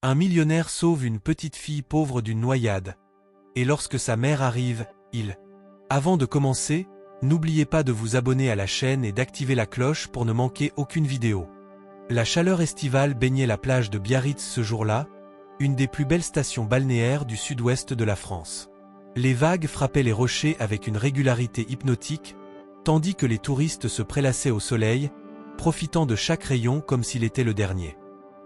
Un millionnaire sauve une petite fille pauvre d'une noyade. Et lorsque sa mère arrive, Avant de commencer, n'oubliez pas de vous abonner à la chaîne et d'activer la cloche pour ne manquer aucune vidéo. La chaleur estivale baignait la plage de Biarritz ce jour-là, une des plus belles stations balnéaires du sud-ouest de la France. Les vagues frappaient les rochers avec une régularité hypnotique, tandis que les touristes se prélassaient au soleil, profitant de chaque rayon comme s'il était le dernier.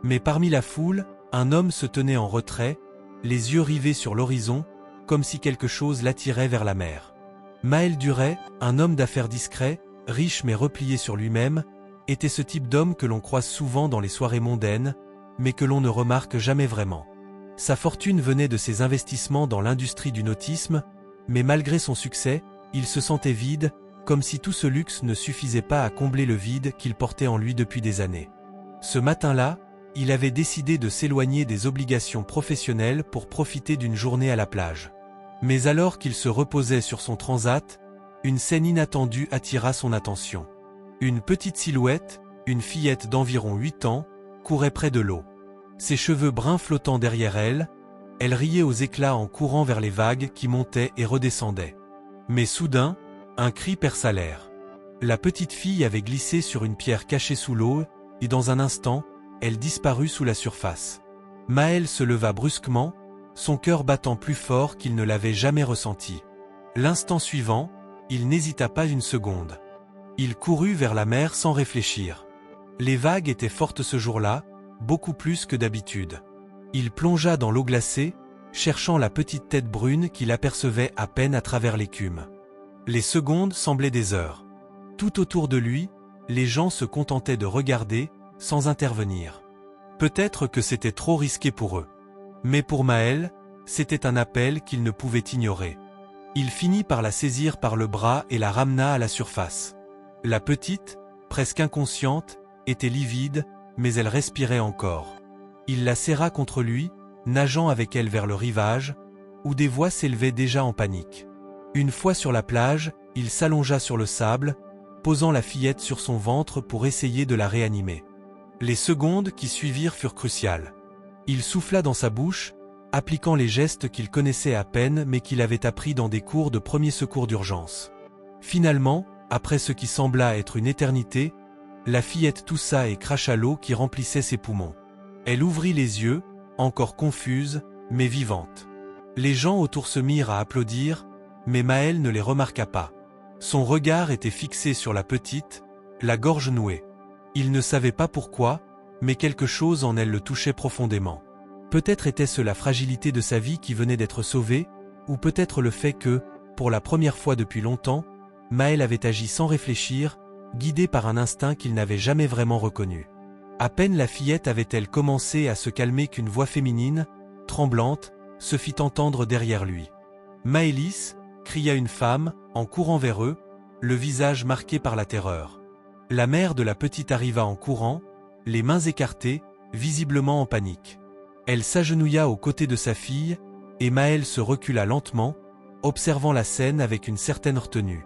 Mais parmi la foule, un homme se tenait en retrait, les yeux rivés sur l'horizon, comme si quelque chose l'attirait vers la mer. Maël Duret, un homme d'affaires discret, riche mais replié sur lui-même, était ce type d'homme que l'on croise souvent dans les soirées mondaines, mais que l'on ne remarque jamais vraiment. Sa fortune venait de ses investissements dans l'industrie du nautisme, mais malgré son succès, il se sentait vide, comme si tout ce luxe ne suffisait pas à combler le vide qu'il portait en lui depuis des années. Ce matin-là, il avait décidé de s'éloigner des obligations professionnelles pour profiter d'une journée à la plage. Mais alors qu'il se reposait sur son transat, une scène inattendue attira son attention. Une petite silhouette, une fillette d'environ 8 ans, courait près de l'eau. Ses cheveux bruns flottant derrière elle, elle riait aux éclats en courant vers les vagues qui montaient et redescendaient. Mais soudain, un cri perça l'air. La petite fille avait glissé sur une pierre cachée sous l'eau, et dans un instant, elle disparut sous la surface. Maël se leva brusquement, son cœur battant plus fort qu'il ne l'avait jamais ressenti. L'instant suivant, il n'hésita pas une seconde. Il courut vers la mer sans réfléchir. Les vagues étaient fortes ce jour-là, beaucoup plus que d'habitude. Il plongea dans l'eau glacée, cherchant la petite tête brune qu'il apercevait à peine à travers l'écume. Les secondes semblaient des heures. Tout autour de lui, les gens se contentaient de regarder, sans intervenir. Peut-être que c'était trop risqué pour eux. Mais pour Maël, c'était un appel qu'il ne pouvait ignorer. Il finit par la saisir par le bras et la ramena à la surface. La petite, presque inconsciente, était livide, mais elle respirait encore. Il la serra contre lui, nageant avec elle vers le rivage, où des voix s'élevaient déjà en panique. Une fois sur la plage, il s'allongea sur le sable, posant la fillette sur son ventre pour essayer de la réanimer. Les secondes qui suivirent furent cruciales. Il souffla dans sa bouche, appliquant les gestes qu'il connaissait à peine mais qu'il avait appris dans des cours de premiers secours d'urgence. Finalement, après ce qui sembla être une éternité, la fillette toussa et cracha l'eau qui remplissait ses poumons. Elle ouvrit les yeux, encore confuse, mais vivante. Les gens autour se mirent à applaudir, mais Maël ne les remarqua pas. Son regard était fixé sur la petite, la gorge nouée. Il ne savait pas pourquoi, mais quelque chose en elle le touchait profondément. Peut-être était-ce la fragilité de sa vie qui venait d'être sauvée, ou peut-être le fait que, pour la première fois depuis longtemps, Maël avait agi sans réfléchir, guidé par un instinct qu'il n'avait jamais vraiment reconnu. À peine la fillette avait-elle commencé à se calmer qu'une voix féminine, tremblante, se fit entendre derrière lui. « Maëlys !» cria une femme, en courant vers eux, le visage marqué par la terreur. La mère de la petite arriva en courant, les mains écartées, visiblement en panique. Elle s'agenouilla aux côtés de sa fille, et Maël se recula lentement, observant la scène avec une certaine retenue.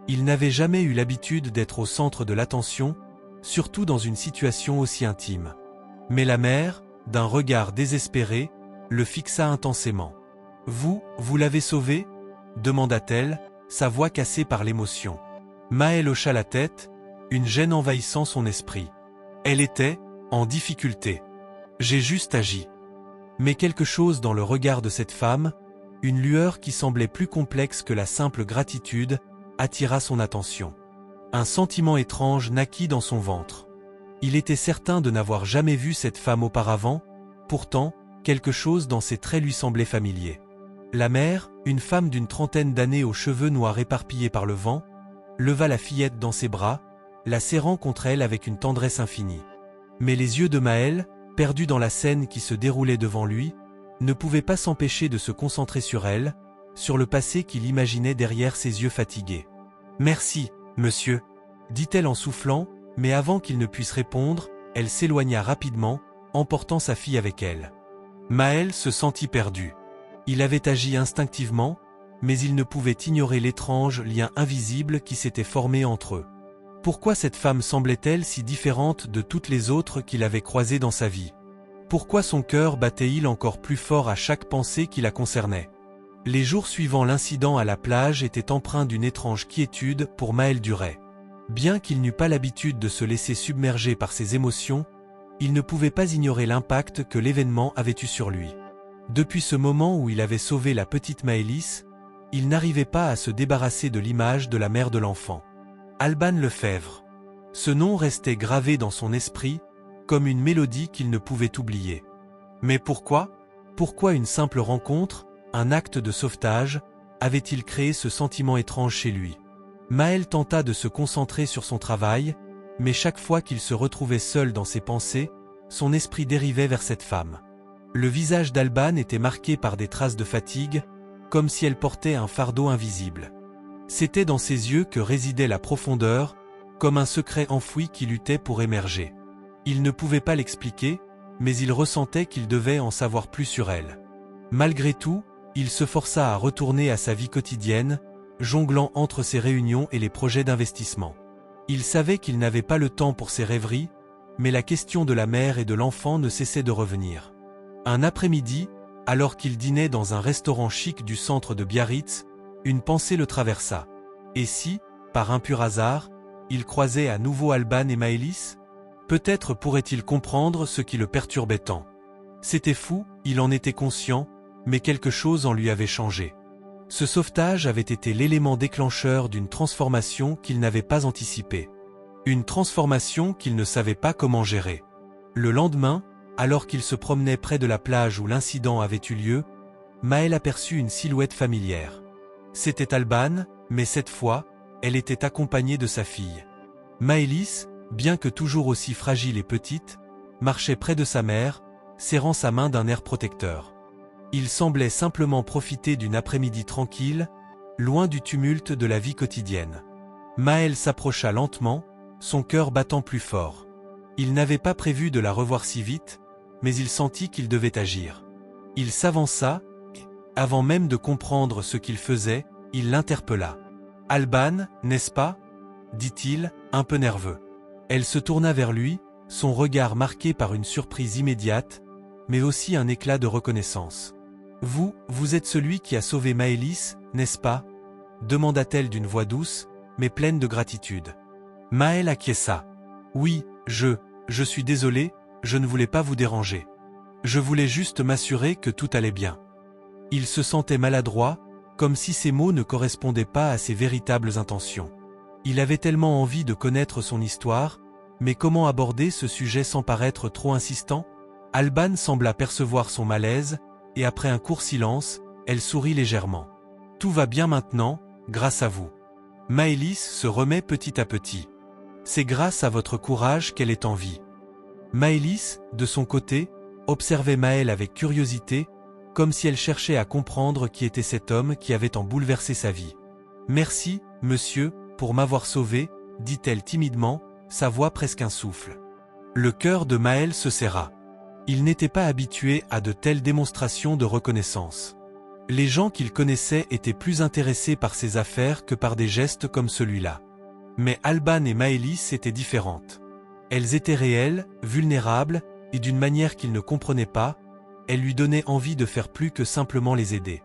Il n'avait jamais eu l'habitude d'être au centre de l'attention, surtout dans une situation aussi intime. Mais la mère, d'un regard désespéré, le fixa intensément. « Vous l'avez sauvé ?» demanda-t-elle, sa voix cassée par l'émotion. Maël hocha la tête, une gêne envahissant son esprit. Elle était, en difficulté. J'ai juste agi. Mais quelque chose dans le regard de cette femme, une lueur qui semblait plus complexe que la simple gratitude, attira son attention. Un sentiment étrange naquit dans son ventre. Il était certain de n'avoir jamais vu cette femme auparavant, pourtant, quelque chose dans ses traits lui semblait familier. La mère, une femme d'une trentaine d'années aux cheveux noirs éparpillés par le vent, leva la fillette dans ses bras, la serrant contre elle avec une tendresse infinie. Mais les yeux de Maël, perdus dans la scène qui se déroulait devant lui, ne pouvaient pas s'empêcher de se concentrer sur elle, sur le passé qu'il imaginait derrière ses yeux fatigués. « Merci, monsieur », dit-elle en soufflant, mais avant qu'il ne puisse répondre, elle s'éloigna rapidement, emportant sa fille avec elle. Maël se sentit perdu. Il avait agi instinctivement, mais il ne pouvait ignorer l'étrange lien invisible qui s'était formé entre eux. Pourquoi cette femme semblait-elle si différente de toutes les autres qu'il avait croisées dans sa vie? Pourquoi son cœur battait-il encore plus fort à chaque pensée qui la concernait? Les jours suivant l'incident à la plage étaient empreints d'une étrange quiétude pour Maël Duret. Bien qu'il n'eût pas l'habitude de se laisser submerger par ses émotions, il ne pouvait pas ignorer l'impact que l'événement avait eu sur lui. Depuis ce moment où il avait sauvé la petite Maëlys, il n'arrivait pas à se débarrasser de l'image de la mère de l'enfant. Alban Lefebvre. Ce nom restait gravé dans son esprit, comme une mélodie qu'il ne pouvait oublier. Mais pourquoi? Pourquoi une simple rencontre, un acte de sauvetage, avait-il créé ce sentiment étrange chez lui? Maël tenta de se concentrer sur son travail, mais chaque fois qu'il se retrouvait seul dans ses pensées, son esprit dérivait vers cette femme. Le visage d'Alban était marqué par des traces de fatigue, comme si elle portait un fardeau invisible. C'était dans ses yeux que résidait la profondeur, comme un secret enfoui qui luttait pour émerger. Il ne pouvait pas l'expliquer, mais il ressentait qu'il devait en savoir plus sur elle. Malgré tout, il se força à retourner à sa vie quotidienne, jonglant entre ses réunions et les projets d'investissement. Il savait qu'il n'avait pas le temps pour ses rêveries, mais la question de la mère et de l'enfant ne cessait de revenir. Un après-midi, alors qu'il dînait dans un restaurant chic du centre de Biarritz, une pensée le traversa. Et si, par un pur hasard, il croisait à nouveau Alban et Maëlys? Peut-être pourrait-il comprendre ce qui le perturbait tant. C'était fou, il en était conscient, mais quelque chose en lui avait changé. Ce sauvetage avait été l'élément déclencheur d'une transformation qu'il n'avait pas anticipée. Une transformation qu'il ne savait pas comment gérer. Le lendemain, alors qu'il se promenait près de la plage où l'incident avait eu lieu, Maël aperçut une silhouette familière. C'était Alban, mais cette fois, elle était accompagnée de sa fille. Maëlys, bien que toujours aussi fragile et petite, marchait près de sa mère, serrant sa main d'un air protecteur. Il semblait simplement profiter d'une après-midi tranquille, loin du tumulte de la vie quotidienne. Maël s'approcha lentement, son cœur battant plus fort. Il n'avait pas prévu de la revoir si vite, mais il sentit qu'il devait agir. Il s'avança, et, avant même de comprendre ce qu'il faisait, il l'interpella. « Alban, n'est-ce pas ?» dit-il, un peu nerveux. Elle se tourna vers lui, son regard marqué par une surprise immédiate, mais aussi un éclat de reconnaissance. « Vous êtes celui qui a sauvé Maëlys, n'est-ce pas ?» demanda-t-elle d'une voix douce, mais pleine de gratitude. Maël acquiesça. « Oui, je suis désolé, je ne voulais pas vous déranger. Je voulais juste m'assurer que tout allait bien. » Il se sentait maladroit, comme si ses mots ne correspondaient pas à ses véritables intentions. Il avait tellement envie de connaître son histoire, mais comment aborder ce sujet sans paraître trop insistant? Alban sembla percevoir son malaise, et après un court silence, elle sourit légèrement. « Tout va bien maintenant, grâce à vous. Maëlys se remet petit à petit. C'est grâce à votre courage qu'elle est en vie. » Maëlys, de son côté, observait Maël avec curiosité, comme si elle cherchait à comprendre qui était cet homme qui avait tant bouleversé sa vie. « Merci, monsieur, pour m'avoir sauvé, » dit-elle timidement, sa voix presque un souffle. Le cœur de Maël se serra. Il n'était pas habitué à de telles démonstrations de reconnaissance. Les gens qu'il connaissait étaient plus intéressés par ses affaires que par des gestes comme celui-là. Mais Alban et Maëlys étaient différentes. Elles étaient réelles, vulnérables, et d'une manière qu'il ne comprenait pas, elles lui donnaient envie de faire plus que simplement les aider.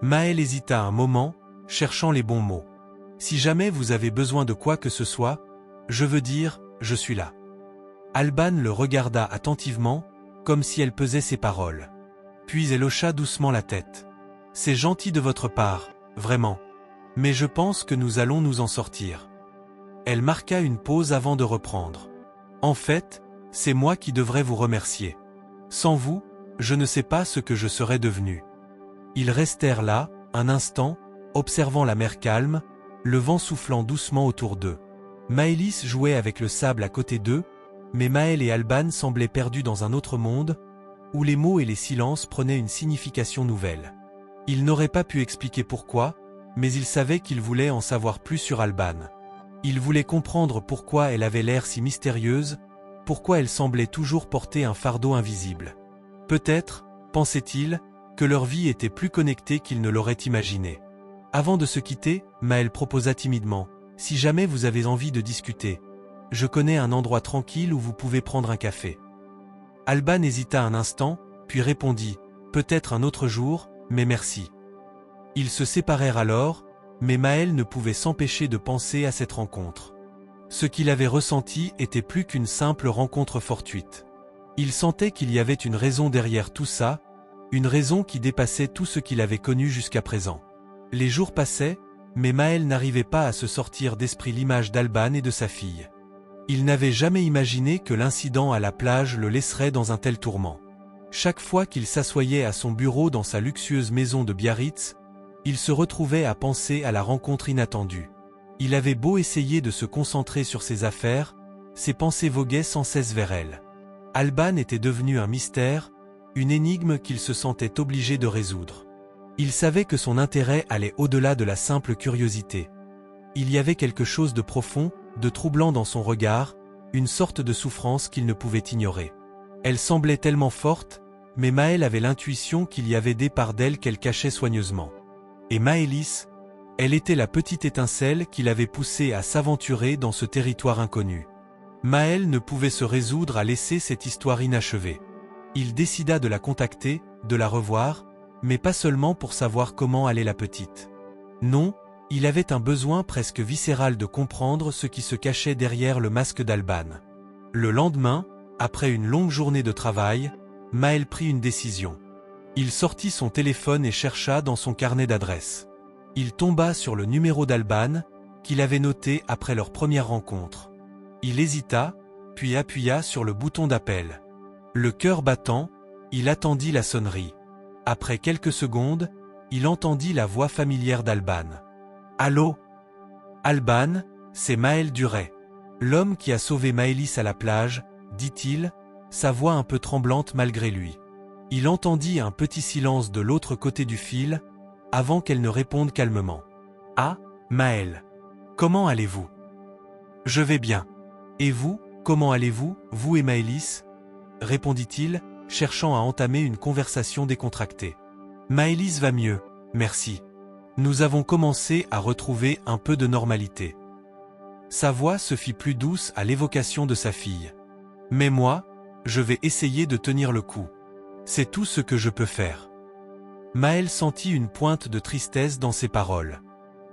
Maël hésita un moment, cherchant les bons mots. « Si jamais vous avez besoin de quoi que ce soit, je veux dire, je suis là. » Alban le regarda attentivement, comme si elle pesait ses paroles. Puis elle hocha doucement la tête. « C'est gentil de votre part, vraiment. Mais je pense que nous allons nous en sortir. » Elle marqua une pause avant de reprendre. « En fait, c'est moi qui devrais vous remercier. Sans vous, je ne sais pas ce que je serais devenu. » Ils restèrent là, un instant, observant la mer calme, le vent soufflant doucement autour d'eux. Maëlys jouait avec le sable à côté d'eux, mais Maël et Alban semblaient perdus dans un autre monde, où les mots et les silences prenaient une signification nouvelle. Il n'aurait pas pu expliquer pourquoi, mais il savait qu'il voulait en savoir plus sur Alban. Il voulait comprendre pourquoi elle avait l'air si mystérieuse, pourquoi elle semblait toujours porter un fardeau invisible. Peut-être, pensait-il, que leur vie était plus connectée qu'il ne l'aurait imaginé. Avant de se quitter, Maël proposa timidement, « Si jamais vous avez envie de discuter, je connais un endroit tranquille où vous pouvez prendre un café. » Alban hésita un instant, puis répondit « Peut-être un autre jour, mais merci ». Ils se séparèrent alors, mais Maël ne pouvait s'empêcher de penser à cette rencontre. Ce qu'il avait ressenti était plus qu'une simple rencontre fortuite. Il sentait qu'il y avait une raison derrière tout ça, une raison qui dépassait tout ce qu'il avait connu jusqu'à présent. Les jours passaient, mais Maël n'arrivait pas à se sortir d'esprit l'image d'Alban et de sa fille. Il n'avait jamais imaginé que l'incident à la plage le laisserait dans un tel tourment. Chaque fois qu'il s'assoyait à son bureau dans sa luxueuse maison de Biarritz, il se retrouvait à penser à la rencontre inattendue. Il avait beau essayer de se concentrer sur ses affaires, ses pensées voguaient sans cesse vers elle. Alban était devenu un mystère, une énigme qu'il se sentait obligé de résoudre. Il savait que son intérêt allait au-delà de la simple curiosité. Il y avait quelque chose de profond, de troublant dans son regard, une sorte de souffrance qu'il ne pouvait ignorer. Elle semblait tellement forte, mais Maël avait l'intuition qu'il y avait des parts d'elle qu'elle cachait soigneusement. Et Maëlys, elle était la petite étincelle qui l'avait poussé à s'aventurer dans ce territoire inconnu. Maël ne pouvait se résoudre à laisser cette histoire inachevée. Il décida de la contacter, de la revoir, mais pas seulement pour savoir comment allait la petite. Non, il avait un besoin presque viscéral de comprendre ce qui se cachait derrière le masque d'Alban. Le lendemain, après une longue journée de travail, Maël prit une décision. Il sortit son téléphone et chercha dans son carnet d'adresses. Il tomba sur le numéro d'Alban, qu'il avait noté après leur première rencontre. Il hésita, puis appuya sur le bouton d'appel. Le cœur battant, il attendit la sonnerie. Après quelques secondes, il entendit la voix familière d'Alban. « Allô ? Alban, c'est Maël Duret. L'homme qui a sauvé Maëlys à la plage, dit-il, sa voix un peu tremblante malgré lui. Il entendit un petit silence de l'autre côté du fil, avant qu'elle ne réponde calmement. « Ah, Maël. Comment allez-vous ? » « Je vais bien. Et vous, comment allez-vous, vous et Maëlys ?» répondit-il, cherchant à entamer une conversation décontractée. « Maëlys va mieux, merci. Nous avons commencé à retrouver un peu de normalité. » Sa voix se fit plus douce à l'évocation de sa fille. « Mais moi, je vais essayer de tenir le coup. C'est tout ce que je peux faire. » Maël sentit une pointe de tristesse dans ses paroles.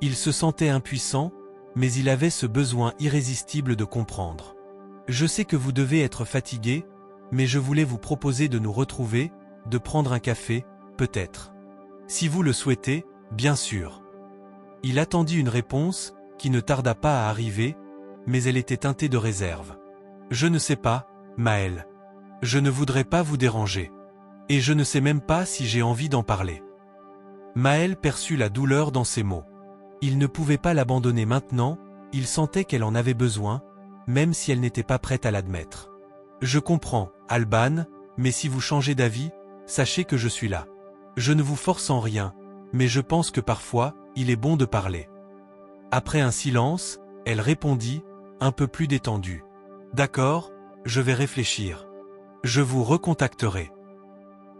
Il se sentait impuissant, mais il avait ce besoin irrésistible de comprendre. « Je sais que vous devez être fatigué, mais je voulais vous proposer de nous retrouver, de prendre un café, peut-être. Si vous le souhaitez, bien sûr. » Il attendit une réponse, qui ne tarda pas à arriver, mais elle était teintée de réserve. « Je ne sais pas, Maël. Je ne voudrais pas vous déranger. Et je ne sais même pas si j'ai envie d'en parler. » Maël perçut la douleur dans ses mots. Il ne pouvait pas l'abandonner maintenant, il sentait qu'elle en avait besoin, même si elle n'était pas prête à l'admettre. « Je comprends, Alban, mais si vous changez d'avis, sachez que je suis là. Je ne vous force en rien, mais je pense que parfois, il est bon de parler. » Après un silence, elle répondit, un peu plus détendue. « D'accord, je vais réfléchir. Je vous recontacterai. »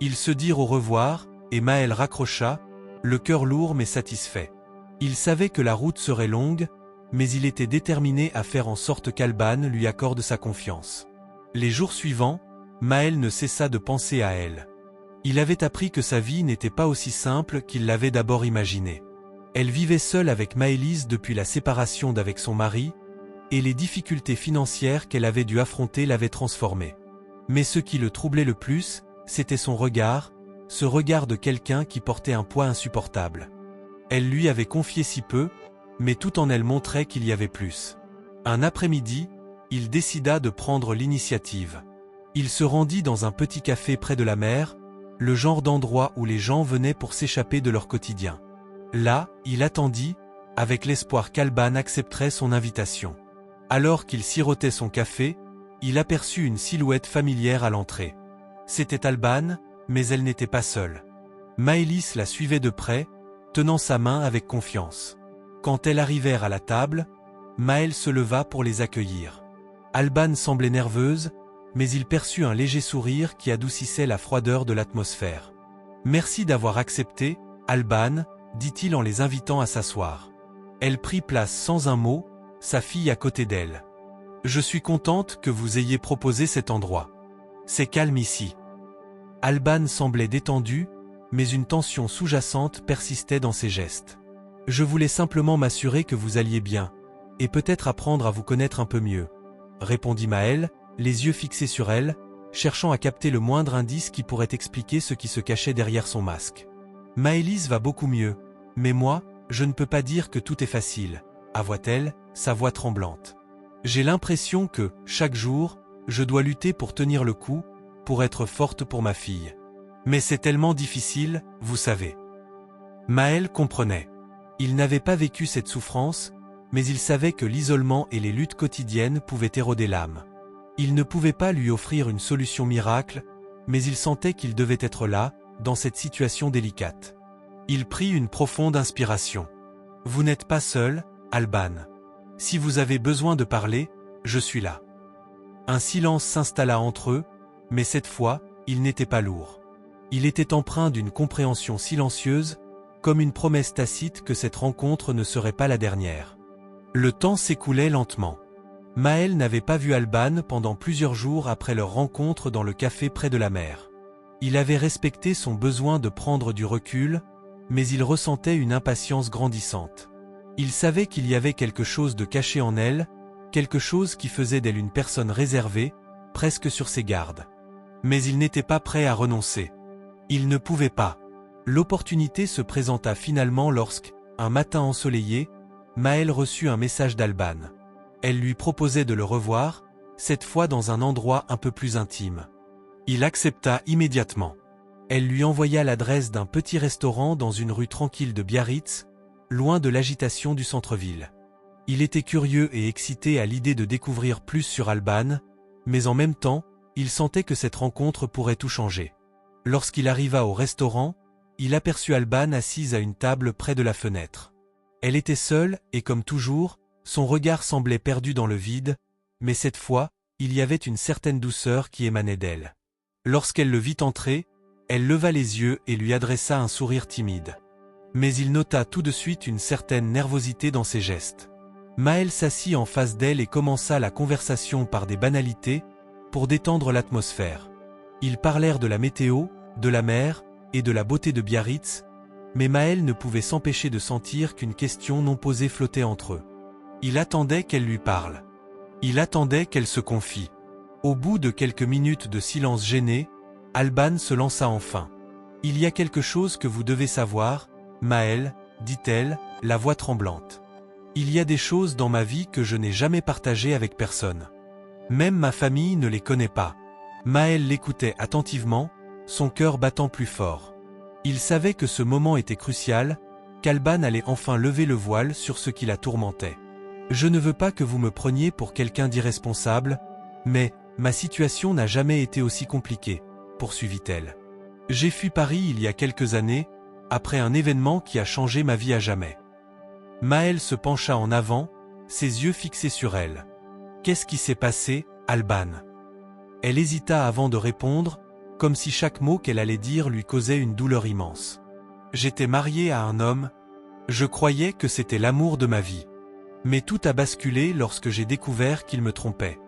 Ils se dirent au revoir, et Maël raccrocha, le cœur lourd mais satisfait. Il savait que la route serait longue, mais il était déterminé à faire en sorte qu'Alban lui accorde sa confiance. Les jours suivants, Maël ne cessa de penser à elle. Il avait appris que sa vie n'était pas aussi simple qu'il l'avait d'abord imaginé. Elle vivait seule avec Maëlys depuis la séparation d'avec son mari, et les difficultés financières qu'elle avait dû affronter l'avaient transformée. Mais ce qui le troublait le plus, c'était son regard, ce regard de quelqu'un qui portait un poids insupportable. Elle lui avait confié si peu, mais tout en elle montrait qu'il y avait plus. Un après-midi, il décida de prendre l'initiative. Il se rendit dans un petit café près de la mer, le genre d'endroit où les gens venaient pour s'échapper de leur quotidien. Là, il attendit, avec l'espoir qu'Alban accepterait son invitation. Alors qu'il sirotait son café, il aperçut une silhouette familière à l'entrée. C'était Alban, mais elle n'était pas seule. Maëlys la suivait de près, tenant sa main avec confiance. Quand elles arrivèrent à la table, Maël se leva pour les accueillir. Alban semblait nerveuse, mais il perçut un léger sourire qui adoucissait la froideur de l'atmosphère. « Merci d'avoir accepté, Alban, » dit-il en les invitant à s'asseoir. Elle prit place sans un mot, sa fille à côté d'elle. « Je suis contente que vous ayez proposé cet endroit. C'est calme ici. Alban semblait détendu, mais une tension sous-jacente persistait dans ses gestes. Je voulais simplement m'assurer que vous alliez bien, et peut-être apprendre à vous connaître un peu mieux, répondit Maël, les yeux fixés sur elle, cherchant à capter le moindre indice qui pourrait expliquer ce qui se cachait derrière son masque. Maëlys va beaucoup mieux, mais moi, je ne peux pas dire que tout est facile, avoua-t-elle, sa voix tremblante. J'ai l'impression que, chaque jour, je dois lutter pour tenir le coup, pour être forte pour ma fille. Mais c'est tellement difficile, vous savez. Maël comprenait. Il n'avait pas vécu cette souffrance, mais il savait que l'isolement et les luttes quotidiennes pouvaient éroder l'âme. Il ne pouvait pas lui offrir une solution miracle, mais il sentait qu'il devait être là, dans cette situation délicate. Il prit une profonde inspiration. « Vous n'êtes pas seul, Alban. Si vous avez besoin de parler, je suis là. » Un silence s'installa entre eux, mais cette fois, il n'était pas lourd. Il était empreint d'une compréhension silencieuse, comme une promesse tacite que cette rencontre ne serait pas la dernière. Le temps s'écoulait lentement. Maël n'avait pas vu Alban pendant plusieurs jours après leur rencontre dans le café près de la mer. Il avait respecté son besoin de prendre du recul, mais il ressentait une impatience grandissante. Il savait qu'il y avait quelque chose de caché en elle, quelque chose qui faisait d'elle une personne réservée, presque sur ses gardes. Mais il n'était pas prêt à renoncer. Il ne pouvait pas. L'opportunité se présenta finalement lorsque, un matin ensoleillé, Maël reçut un message d'Alban. Elle lui proposait de le revoir, cette fois dans un endroit un peu plus intime. Il accepta immédiatement. Elle lui envoya l'adresse d'un petit restaurant dans une rue tranquille de Biarritz, loin de l'agitation du centre-ville. Il était curieux et excité à l'idée de découvrir plus sur Alban, mais en même temps, il sentait que cette rencontre pourrait tout changer. Lorsqu'il arriva au restaurant, il aperçut Alban assise à une table près de la fenêtre. Elle était seule et comme toujours, son regard semblait perdu dans le vide, mais cette fois, il y avait une certaine douceur qui émanait d'elle. Lorsqu'elle le vit entrer, elle leva les yeux et lui adressa un sourire timide. Mais il nota tout de suite une certaine nervosité dans ses gestes. Maël s'assit en face d'elle et commença la conversation par des banalités, pour détendre l'atmosphère. Ils parlèrent de la météo, de la mer, et de la beauté de Biarritz, mais Maël ne pouvait s'empêcher de sentir qu'une question non posée flottait entre eux. Il attendait qu'elle lui parle. Il attendait qu'elle se confie. Au bout de quelques minutes de silence gêné, Alban se lança enfin. « Il y a quelque chose que vous devez savoir, Maël, dit-elle, la voix tremblante. Il y a des choses dans ma vie que je n'ai jamais partagées avec personne. Même ma famille ne les connaît pas. » Maël l'écoutait attentivement, son cœur battant plus fort. Il savait que ce moment était crucial, qu'Alban allait enfin lever le voile sur ce qui la tourmentait. « Je ne veux pas que vous me preniez pour quelqu'un d'irresponsable, mais ma situation n'a jamais été aussi compliquée, poursuivit-elle. J'ai fui Paris il y a quelques années, après un événement qui a changé ma vie à jamais. » Maël se pencha en avant, ses yeux fixés sur elle. « Qu'est-ce qui s'est passé, Alban ?» Elle hésita avant de répondre, comme si chaque mot qu'elle allait dire lui causait une douleur immense. « J'étais mariée à un homme, je croyais que c'était l'amour de ma vie. Mais tout a basculé lorsque j'ai découvert qu'il me trompait.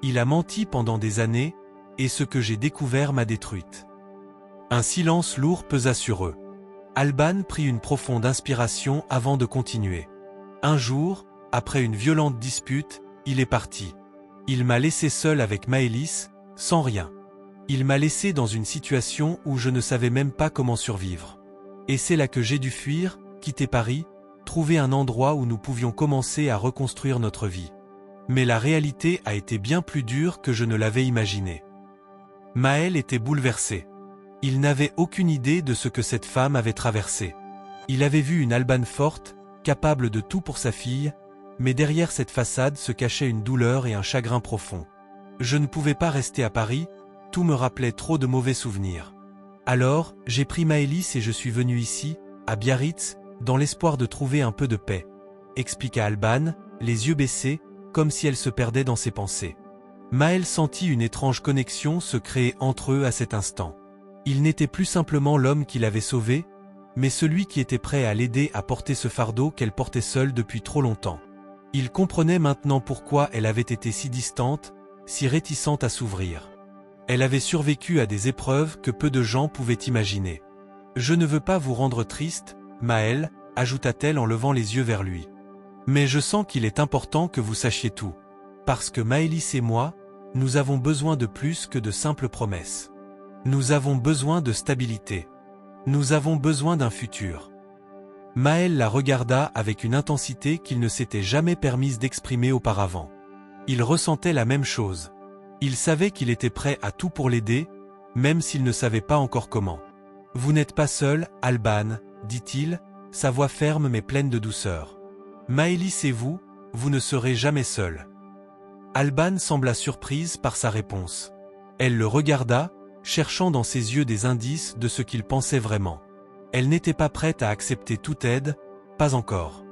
Il a menti pendant des années, et ce que j'ai découvert m'a détruite. » Un silence lourd pesa sur eux. Alban prit une profonde inspiration avant de continuer. « Un jour, après une violente dispute, il est parti. Il m'a laissé seul avec Maëlys, sans rien. Il m'a laissé dans une situation où je ne savais même pas comment survivre. Et c'est là que j'ai dû fuir, quitter Paris, trouver un endroit où nous pouvions commencer à reconstruire notre vie. Mais la réalité a été bien plus dure que je ne l'avais imaginé. » Maël était bouleversé. Il n'avait aucune idée de ce que cette femme avait traversé. Il avait vu une Alban forte, capable de tout pour sa fille, mais derrière cette façade se cachait une douleur et un chagrin profond. « Je ne pouvais pas rester à Paris, tout me rappelait trop de mauvais souvenirs. Alors, j'ai pris Maëlys et je suis venu ici, à Biarritz, dans l'espoir de trouver un peu de paix, » expliqua Alban, les yeux baissés, comme si elle se perdait dans ses pensées. Maël sentit une étrange connexion se créer entre eux à cet instant. Il n'était plus simplement l'homme qui l'avait sauvé, mais celui qui était prêt à l'aider à porter ce fardeau qu'elle portait seule depuis trop longtemps. Il comprenait maintenant pourquoi elle avait été si distante, si réticente à s'ouvrir. Elle avait survécu à des épreuves que peu de gens pouvaient imaginer. « Je ne veux pas vous rendre triste, Maël, ajouta-t-elle en levant les yeux vers lui. Mais je sens qu'il est important que vous sachiez tout. Parce que Maëlys et moi, nous avons besoin de plus que de simples promesses. Nous avons besoin de stabilité. Nous avons besoin d'un futur. » Maël la regarda avec une intensité qu'il ne s'était jamais permise d'exprimer auparavant. Il ressentait la même chose. Il savait qu'il était prêt à tout pour l'aider, même s'il ne savait pas encore comment. « Vous n'êtes pas seul, Alban, dit-il, sa voix ferme mais pleine de douceur. Maëlys et vous, vous ne serez jamais seuls. » Alban sembla surprise par sa réponse. Elle le regarda, cherchant dans ses yeux des indices de ce qu'il pensait vraiment. Elle n'était pas prête à accepter toute aide, pas encore.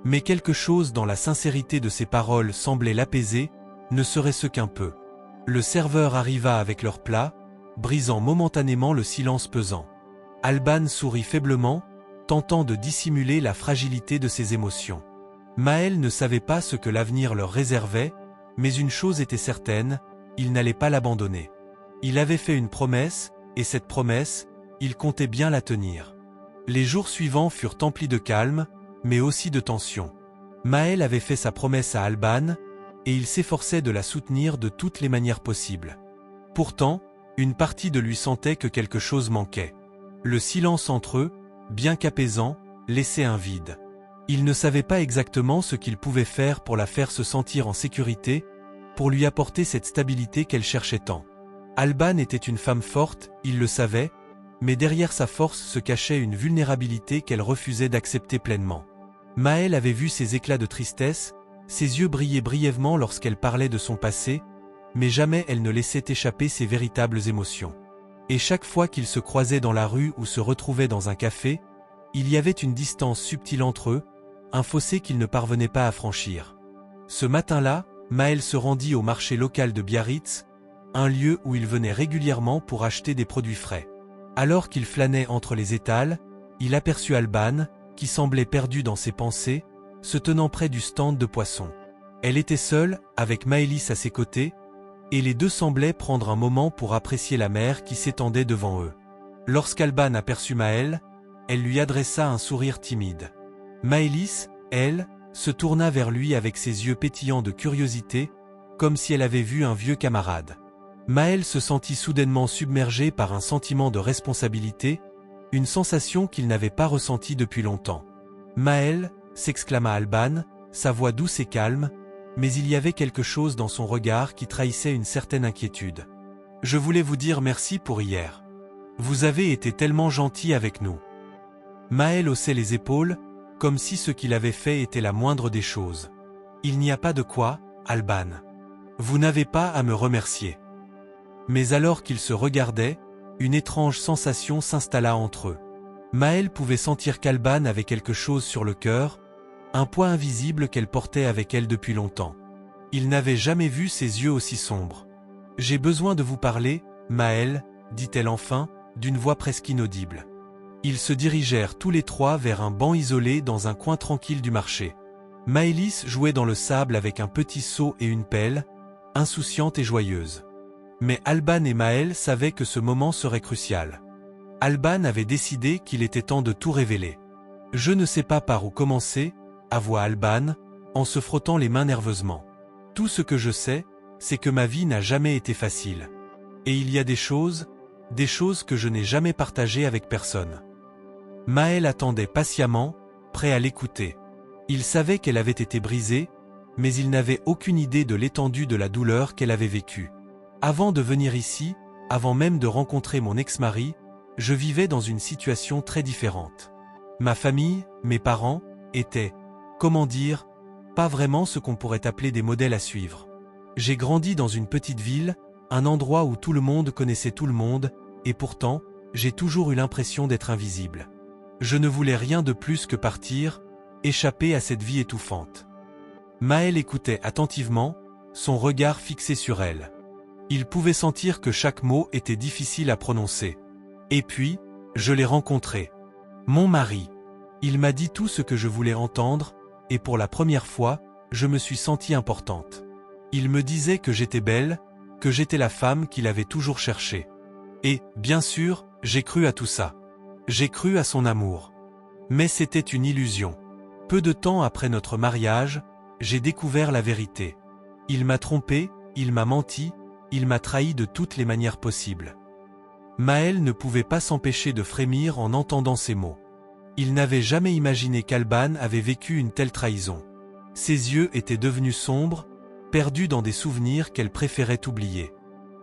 Mais quelque chose dans la sincérité de ses paroles semblait l'apaiser, ne serait-ce qu'un peu. Le serveur arriva avec leur plat, brisant momentanément le silence pesant. Alban sourit faiblement, tentant de dissimuler la fragilité de ses émotions. Maël ne savait pas ce que l'avenir leur réservait, mais une chose était certaine, il n'allait pas l'abandonner. Il avait fait une promesse, et cette promesse, il comptait bien la tenir. Les jours suivants furent emplis de calme, mais aussi de tension. Maël avait fait sa promesse à Alban, et il s'efforçait de la soutenir de toutes les manières possibles. Pourtant, une partie de lui sentait que quelque chose manquait. Le silence entre eux, bien qu'apaisant, laissait un vide. Il ne savait pas exactement ce qu'il pouvait faire pour la faire se sentir en sécurité, pour lui apporter cette stabilité qu'elle cherchait tant. Alban était une femme forte, il le savait, mais derrière sa force se cachait une vulnérabilité qu'elle refusait d'accepter pleinement. Maël avait vu ses éclats de tristesse, ses yeux brillaient brièvement lorsqu'elle parlait de son passé, mais jamais elle ne laissait échapper ses véritables émotions. Et chaque fois qu'ils se croisaient dans la rue ou se retrouvaient dans un café, il y avait une distance subtile entre eux, un fossé qu'ils ne parvenaient pas à franchir. Ce matin-là, Maël se rendit au marché local de Biarritz, un lieu où il venait régulièrement pour acheter des produits frais. Alors qu'il flânait entre les étals, il aperçut Alban, qui semblait perdu dans ses pensées, se tenant près du stand de poissons. Elle était seule, avec Maëlys à ses côtés, et les deux semblaient prendre un moment pour apprécier la mer qui s'étendait devant eux. Lorsqu'Alban aperçut Maël, elle lui adressa un sourire timide. Maëlys, elle, se tourna vers lui avec ses yeux pétillants de curiosité, comme si elle avait vu un vieux camarade. Maël se sentit soudainement submergé par un sentiment de responsabilité, une sensation qu'il n'avait pas ressentie depuis longtemps. « Maël !» s'exclama Alban, sa voix douce et calme, mais il y avait quelque chose dans son regard qui trahissait une certaine inquiétude. « Je voulais vous dire merci pour hier. Vous avez été tellement gentil avec nous. » Maël haussait les épaules, comme si ce qu'il avait fait était la moindre des choses. « Il n'y a pas de quoi, Alban. Vous n'avez pas à me remercier. » Mais alors qu'ils se regardaient, une étrange sensation s'installa entre eux. Maël pouvait sentir qu'Alban avait quelque chose sur le cœur, un poids invisible qu'elle portait avec elle depuis longtemps. Il n'avait jamais vu ses yeux aussi sombres. « J'ai besoin de vous parler, Maël, » dit-elle enfin, d'une voix presque inaudible. Ils se dirigèrent tous les trois vers un banc isolé dans un coin tranquille du marché. Maëlys jouait dans le sable avec un petit seau et une pelle, insouciante et joyeuse. Mais Alban et Maël savaient que ce moment serait crucial. Alban avait décidé qu'il était temps de tout révéler. « Je ne sais pas par où commencer », avoua Alban, en se frottant les mains nerveusement. « Tout ce que je sais, c'est que ma vie n'a jamais été facile. Et il y a des choses que je n'ai jamais partagées avec personne. » Maël attendait patiemment, prêt à l'écouter. Il savait qu'elle avait été brisée, mais il n'avait aucune idée de l'étendue de la douleur qu'elle avait vécue. « Avant de venir ici, avant même de rencontrer mon ex-mari, je vivais dans une situation très différente. Ma famille, mes parents, étaient, comment dire, pas vraiment ce qu'on pourrait appeler des modèles à suivre. J'ai grandi dans une petite ville, un endroit où tout le monde connaissait tout le monde, et pourtant, j'ai toujours eu l'impression d'être invisible. Je ne voulais rien de plus que partir, échapper à cette vie étouffante. » Maël écoutait attentivement, son regard fixé sur elle. Il pouvait sentir que chaque mot était difficile à prononcer. « Et puis, je l'ai rencontré. Mon mari. Il m'a dit tout ce que je voulais entendre, et pour la première fois, je me suis sentie importante. Il me disait que j'étais belle, que j'étais la femme qu'il avait toujours cherchée. Et, bien sûr, j'ai cru à tout ça. J'ai cru à son amour. Mais c'était une illusion. Peu de temps après notre mariage, j'ai découvert la vérité. Il m'a trompé, il m'a menti, il m'a trahi de toutes les manières possibles. Maël ne pouvait pas s'empêcher de frémir en entendant ces mots. Il n'avait jamais imaginé qu'Alban avait vécu une telle trahison. Ses yeux étaient devenus sombres, perdus dans des souvenirs qu'elle préférait oublier.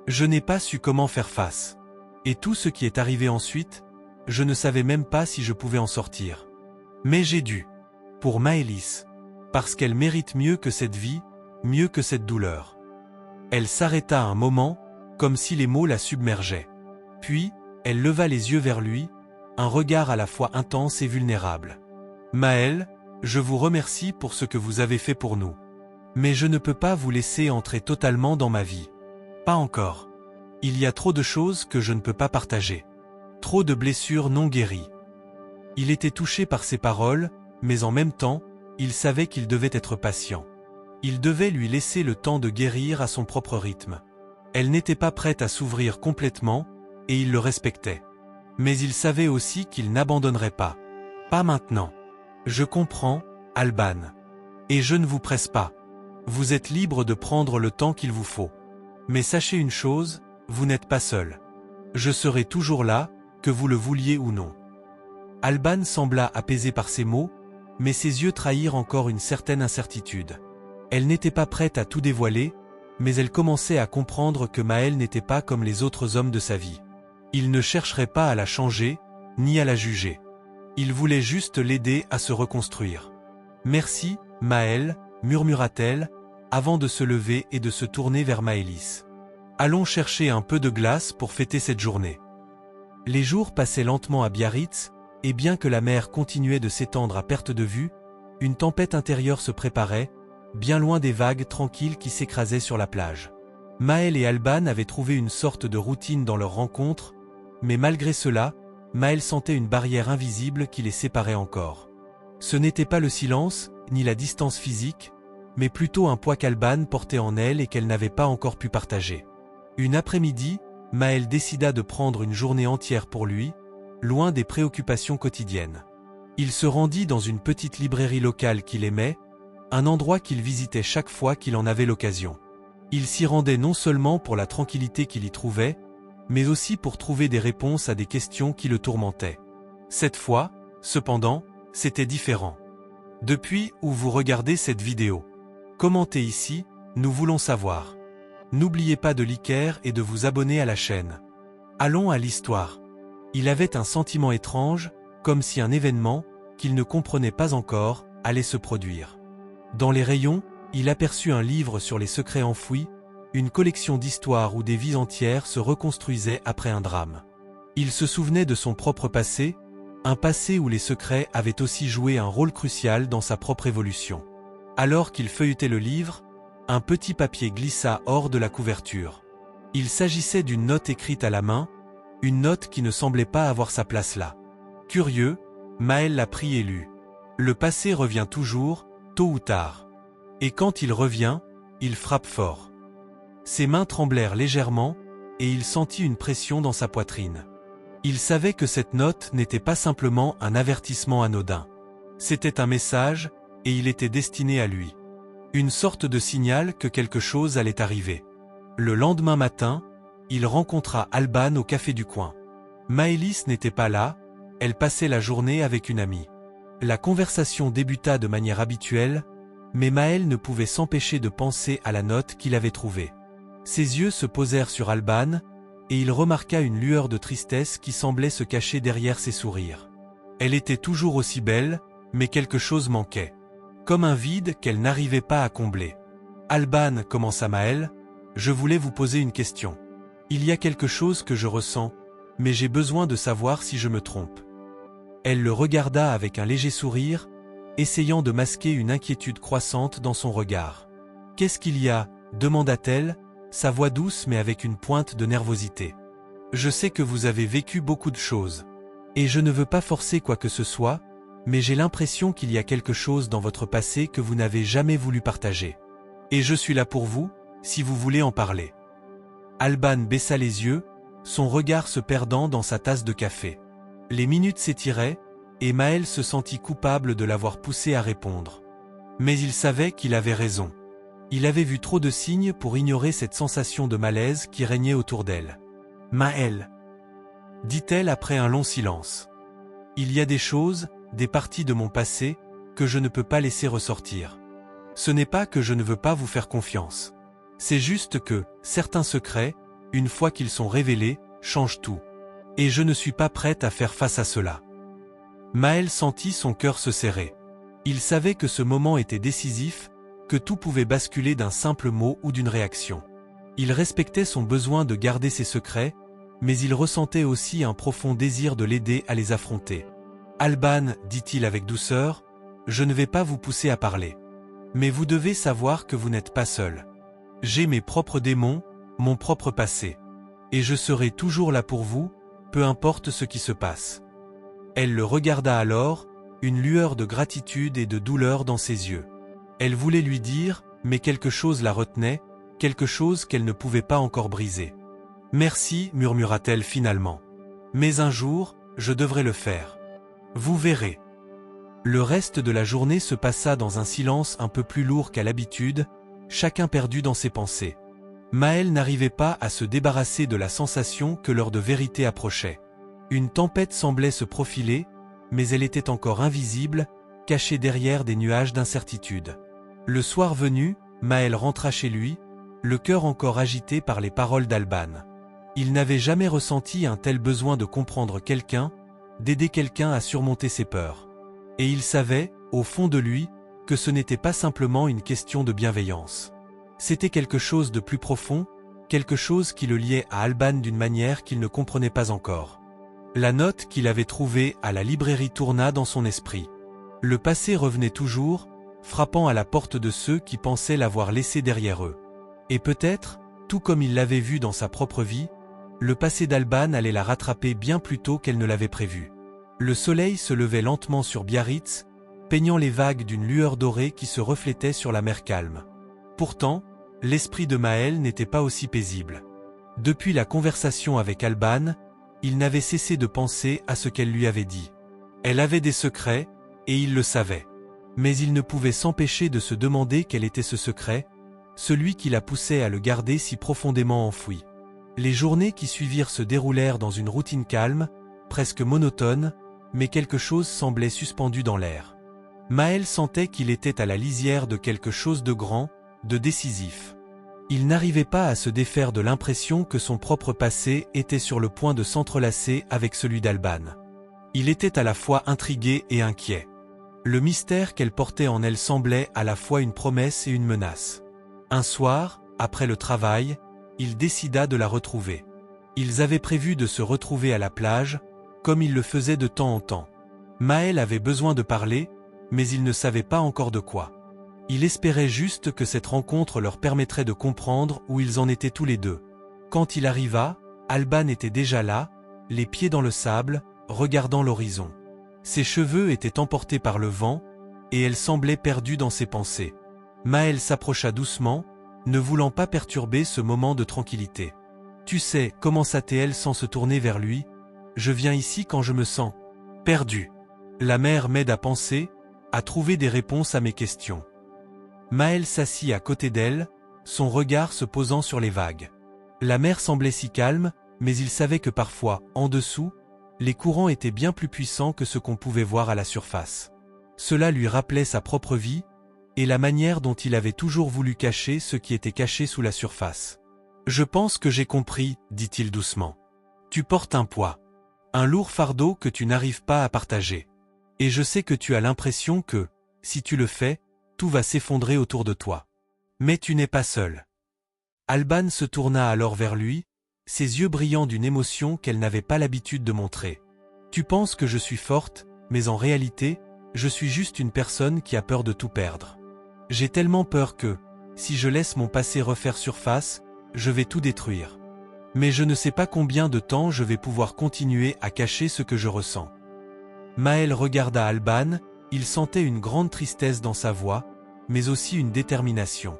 Je n'ai pas su comment faire face. Et tout ce qui est arrivé ensuite, je ne savais même pas si je pouvais en sortir. Mais j'ai dû. Pour Maëlys. Parce qu'elle mérite mieux que cette vie, mieux que cette douleur. Elle s'arrêta un moment, comme si les mots la submergeaient. Puis, elle leva les yeux vers lui, un regard à la fois intense et vulnérable. Maël, je vous remercie pour ce que vous avez fait pour nous. Mais je ne peux pas vous laisser entrer totalement dans ma vie. Pas encore. Il y a trop de choses que je ne peux pas partager. Trop de blessures non guéries. Il était touché par ces paroles, mais en même temps, il savait qu'il devait être patient. Il devait lui laisser le temps de guérir à son propre rythme. Elle n'était pas prête à s'ouvrir complètement, et il le respectait. Mais il savait aussi qu'il n'abandonnerait pas. Pas maintenant. Je comprends, Alban. Et je ne vous presse pas. Vous êtes libre de prendre le temps qu'il vous faut. Mais sachez une chose, vous n'êtes pas seul. Je serai toujours là, que vous le vouliez ou non. Alban sembla apaisé par ces mots, mais ses yeux trahirent encore une certaine incertitude. Elle n'était pas prête à tout dévoiler, mais elle commençait à comprendre que Maël n'était pas comme les autres hommes de sa vie. Il ne chercherait pas à la changer, ni à la juger. Il voulait juste l'aider à se reconstruire. « Merci, Maël » murmura-t-elle, avant de se lever et de se tourner vers Maëlys. « Allons chercher un peu de glace pour fêter cette journée. » Les jours passaient lentement à Biarritz, et bien que la mer continuait de s'étendre à perte de vue, une tempête intérieure se préparait, bien loin des vagues tranquilles qui s'écrasaient sur la plage. Maël et Alban avaient trouvé une sorte de routine dans leur rencontre, mais malgré cela, Maël sentait une barrière invisible qui les séparait encore. Ce n'était pas le silence, ni la distance physique, mais plutôt un poids qu'Alban portait en elle et qu'elle n'avait pas encore pu partager. Une après-midi, Maël décida de prendre une journée entière pour lui, loin des préoccupations quotidiennes. Il se rendit dans une petite librairie locale qu'il aimait, un endroit qu'il visitait chaque fois qu'il en avait l'occasion. Il s'y rendait non seulement pour la tranquillité qu'il y trouvait, mais aussi pour trouver des réponses à des questions qui le tourmentaient. Cette fois, cependant, c'était différent. Depuis où vous regardez cette vidéo, commentez ici, nous voulons savoir. N'oubliez pas de liker et de vous abonner à la chaîne. Allons à l'histoire. Il avait un sentiment étrange, comme si un événement, qu'il ne comprenait pas encore, allait se produire. Dans les rayons, il aperçut un livre sur les secrets enfouis, une collection d'histoires où des vies entières se reconstruisaient après un drame. Il se souvenait de son propre passé, un passé où les secrets avaient aussi joué un rôle crucial dans sa propre évolution. Alors qu'il feuilletait le livre, un petit papier glissa hors de la couverture. Il s'agissait d'une note écrite à la main, une note qui ne semblait pas avoir sa place là. Curieux, Maël la prit et lut. Le passé revient toujours, tôt ou tard. Et quand il revient, il frappe fort. Ses mains tremblèrent légèrement, et il sentit une pression dans sa poitrine. Il savait que cette note n'était pas simplement un avertissement anodin. C'était un message, et il était destiné à lui. Une sorte de signal que quelque chose allait arriver. Le lendemain matin, il rencontra Alban au café du coin. Maëlys n'était pas là, elle passait la journée avec une amie. La conversation débuta de manière habituelle, mais Maël ne pouvait s'empêcher de penser à la note qu'il avait trouvée. Ses yeux se posèrent sur Alban, et il remarqua une lueur de tristesse qui semblait se cacher derrière ses sourires. Elle était toujours aussi belle, mais quelque chose manquait. Comme un vide qu'elle n'arrivait pas à combler. « Alban, commença Maël, je voulais vous poser une question. Il y a quelque chose que je ressens, mais j'ai besoin de savoir si je me trompe. » Elle le regarda avec un léger sourire, essayant de masquer une inquiétude croissante dans son regard. « Qu'est-ce qu'il y a » demanda-t-elle, sa voix douce mais avec une pointe de nervosité. « Je sais que vous avez vécu beaucoup de choses. Et je ne veux pas forcer quoi que ce soit, mais j'ai l'impression qu'il y a quelque chose dans votre passé que vous n'avez jamais voulu partager. Et je suis là pour vous, si vous voulez en parler. » Alban baissa les yeux, son regard se perdant dans sa tasse de café. Les minutes s'étiraient, et Maël se sentit coupable de l'avoir poussé à répondre. Mais il savait qu'il avait raison. Il avait vu trop de signes pour ignorer cette sensation de malaise qui régnait autour d'elle. « Maël » dit-elle après un long silence. « Il y a des choses, des parties de mon passé, que je ne peux pas laisser ressortir. Ce n'est pas que je ne veux pas vous faire confiance. C'est juste que, certains secrets, une fois qu'ils sont révélés, changent tout. Et je ne suis pas prête à faire face à cela. » Maël sentit son cœur se serrer. Il savait que ce moment était décisif, que tout pouvait basculer d'un simple mot ou d'une réaction. Il respectait son besoin de garder ses secrets, mais il ressentait aussi un profond désir de l'aider à les affronter. « Alban, dit-il avec douceur, je ne vais pas vous pousser à parler. Mais vous devez savoir que vous n'êtes pas seul. J'ai mes propres démons, mon propre passé. Et je serai toujours là pour vous, peu importe ce qui se passe. » Elle le regarda alors, une lueur de gratitude et de douleur dans ses yeux. Elle voulait lui dire, mais quelque chose la retenait, quelque chose qu'elle ne pouvait pas encore briser. « Merci, murmura-t-elle finalement. Mais un jour, je devrais le faire. Vous verrez. » Le reste de la journée se passa dans un silence un peu plus lourd qu'à l'habitude, chacun perdu dans ses pensées. Maël n'arrivait pas à se débarrasser de la sensation que l'heure de vérité approchait. Une tempête semblait se profiler, mais elle était encore invisible, cachée derrière des nuages d'incertitude. Le soir venu, Maël rentra chez lui, le cœur encore agité par les paroles d'Alban. Il n'avait jamais ressenti un tel besoin de comprendre quelqu'un, d'aider quelqu'un à surmonter ses peurs. Et il savait, au fond de lui, que ce n'était pas simplement une question de bienveillance. C'était quelque chose de plus profond, quelque chose qui le liait à Alban d'une manière qu'il ne comprenait pas encore. La note qu'il avait trouvée à la librairie tourna dans son esprit. Le passé revenait toujours, frappant à la porte de ceux qui pensaient l'avoir laissé derrière eux. Et peut-être, tout comme il l'avait vu dans sa propre vie, le passé d'Alban allait la rattraper bien plus tôt qu'elle ne l'avait prévu. Le soleil se levait lentement sur Biarritz, peignant les vagues d'une lueur dorée qui se reflétait sur la mer calme. Pourtant, l'esprit de Maël n'était pas aussi paisible. Depuis la conversation avec Alban, il n'avait cessé de penser à ce qu'elle lui avait dit. Elle avait des secrets, et il le savait. Mais il ne pouvait s'empêcher de se demander quel était ce secret, celui qui la poussait à le garder si profondément enfoui. Les journées qui suivirent se déroulèrent dans une routine calme, presque monotone, mais quelque chose semblait suspendu dans l'air. Maël sentait qu'il était à la lisière de quelque chose de grand, de décisif. Il n'arrivait pas à se défaire de l'impression que son propre passé était sur le point de s'entrelacer avec celui d'Alban. Il était à la fois intrigué et inquiet. Le mystère qu'elle portait en elle semblait à la fois une promesse et une menace. Un soir, après le travail, il décida de la retrouver. Ils avaient prévu de se retrouver à la plage, comme ils le faisaient de temps en temps. Maël avait besoin de parler, mais il ne savait pas encore de quoi. Il espérait juste que cette rencontre leur permettrait de comprendre où ils en étaient tous les deux. Quand il arriva, Alban était déjà là, les pieds dans le sable, regardant l'horizon. Ses cheveux étaient emportés par le vent, et elle semblait perdue dans ses pensées. Maël s'approcha doucement, ne voulant pas perturber ce moment de tranquillité. « Tu sais, commença-t-elle sans se tourner vers lui, je viens ici quand je me sens perdu. La mer m'aide à penser, à trouver des réponses à mes questions. » Maël s'assit à côté d'elle, son regard se posant sur les vagues. La mer semblait si calme, mais il savait que parfois, en dessous, les courants étaient bien plus puissants que ce qu'on pouvait voir à la surface. Cela lui rappelait sa propre vie, et la manière dont il avait toujours voulu cacher ce qui était caché sous la surface. « Je pense que j'ai compris, dit-il doucement. Tu portes un poids. Un lourd fardeau que tu n'arrives pas à partager. Et je sais que tu as l'impression que, si tu le fais, tout va s'effondrer autour de toi. Mais tu n'es pas seul. » Alban se tourna alors vers lui, ses yeux brillant d'une émotion qu'elle n'avait pas l'habitude de montrer. « Tu penses que je suis forte, mais en réalité, je suis juste une personne qui a peur de tout perdre. J'ai tellement peur que, si je laisse mon passé refaire surface, je vais tout détruire. Mais je ne sais pas combien de temps je vais pouvoir continuer à cacher ce que je ressens. » Maël regarda Alban, il sentait une grande tristesse dans sa voix, mais aussi une détermination.